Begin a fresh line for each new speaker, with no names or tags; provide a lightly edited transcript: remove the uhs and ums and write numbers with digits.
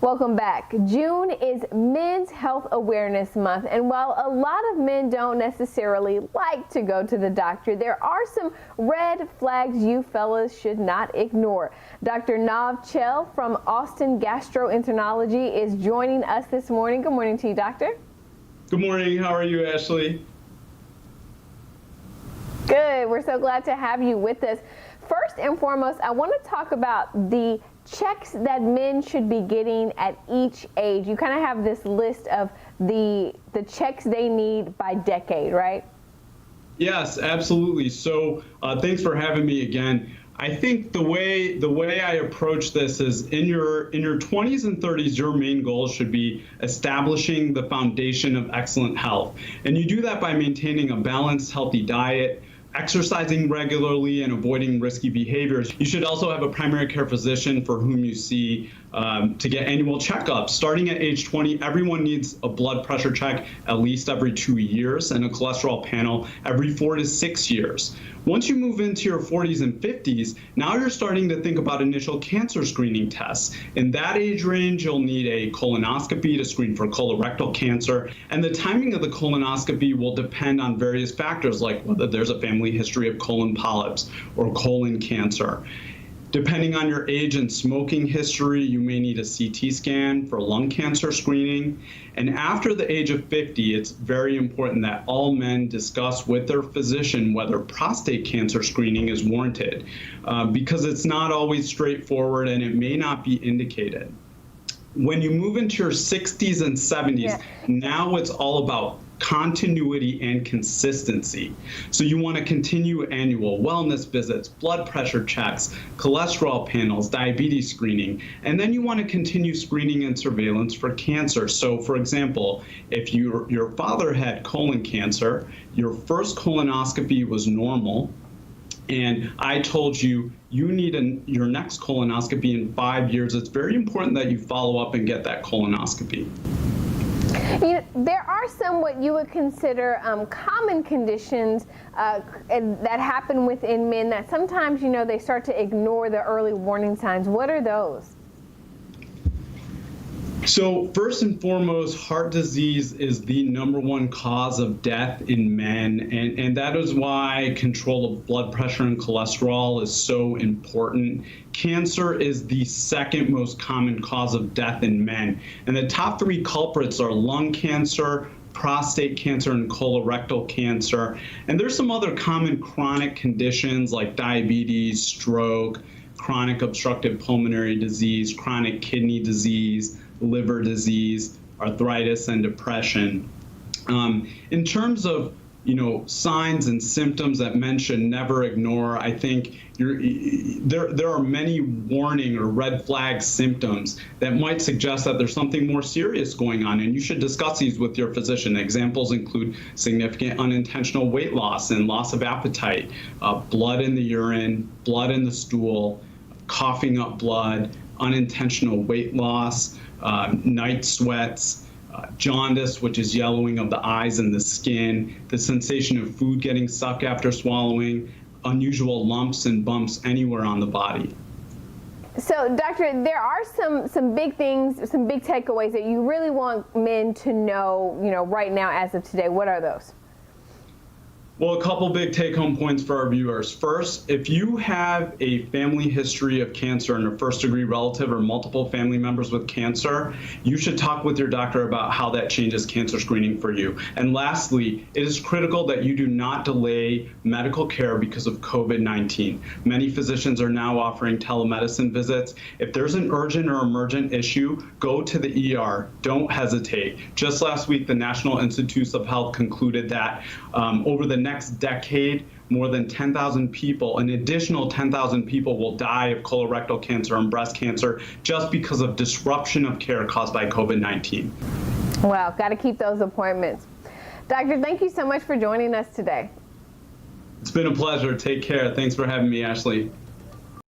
Welcome back. June is Men's Health Awareness Month, and while a lot of men don't necessarily like to go to the doctor, there are some red flags you fellas should not ignore. Dr. Chehl from Austin Gastroenterology is joining us this morning. Good morning to you, doctor.
Good morning. How are you, Ashley?
Good. We're so glad to have you with us. First and foremost, I want to talk about the checks that men should be getting at each age. You kind of have this list of the checks they need by decade, right?
Yes, absolutely. So thanks for having me again. I think the way I approach this is in your 20s and 30s, your main goal should be establishing the foundation of excellent health. And you do that by maintaining a balanced, healthy diet, exercising regularly, and avoiding risky behaviors. You should also have a primary care physician for whom you see to get annual checkups. Starting at age 20, everyone needs a blood pressure check at least every 2 years and a cholesterol panel every 4 to 6 years. Once you move into your 40s and 50s, now you're starting to think about initial cancer screening tests. In that age range, you'll need a colonoscopy to screen for colorectal cancer, and the timing of the colonoscopy will depend on various factors like whether there's a family history of colon polyps or colon cancer. Depending on your age and smoking history, you may need a CT scan for lung cancer screening. And after the age of 50, it's very important that all men discuss with their physician whether prostate cancer screening is warranted, because it's not always straightforward and it may not be indicated. When you move into your 60s and 70s, now it's all about continuity and consistency. So you want to continue annual wellness visits, blood pressure checks, cholesterol panels, diabetes screening, and then you want to continue screening and surveillance for cancer. So for example, if your father had colon cancer, your first colonoscopy was normal, and I told you you need your next colonoscopy in 5 years, it's very important that you follow up and get that colonoscopy.
There are some what you would consider common conditions that happen within men that sometimes, they start to ignore the early warning signs. What are those?
So first and foremost, heart disease is the #1 cause of death in men, and that is why control of blood pressure and cholesterol is so important. Cancer is the second most common cause of death in men, and the top 3 culprits are lung cancer, prostate cancer, and colorectal cancer. And there's some other common chronic conditions like diabetes, stroke, chronic obstructive pulmonary disease, chronic kidney disease, liver disease, arthritis, and depression. In terms of signs and symptoms that men should never ignore, I think there are many warning or red flag symptoms that might suggest that there's something more serious going on, and you should discuss these with your physician. Examples include significant unintentional weight loss and loss of appetite, blood in the urine, blood in the stool, coughing up blood, unintentional weight loss, night sweats, jaundice, which is yellowing of the eyes and the skin, the sensation of food getting stuck after swallowing, unusual lumps and bumps anywhere on the body.
So, doctor, there are some big things, some big takeaways that you really want men to know, right now as of today. What are those?
Well, a couple big take-home points for our viewers. First, if you have a family history of cancer and a first-degree relative or multiple family members with cancer, you should talk with your doctor about how that changes cancer screening for you. And lastly, it is critical that you do not delay medical care because of COVID-19. Many physicians are now offering telemedicine visits. If there's an urgent or emergent issue, go to the ER. Don't hesitate. Just last week, the National Institutes of Health concluded that over the next decade, more than 10,000 people, an additional 10,000 people will die of colorectal cancer and breast cancer just because of disruption of care caused by COVID-19.
Wow, got to keep those appointments. Doctor, thank you so much for joining us today.
It's been a pleasure. Take care. Thanks for having me, Ashley.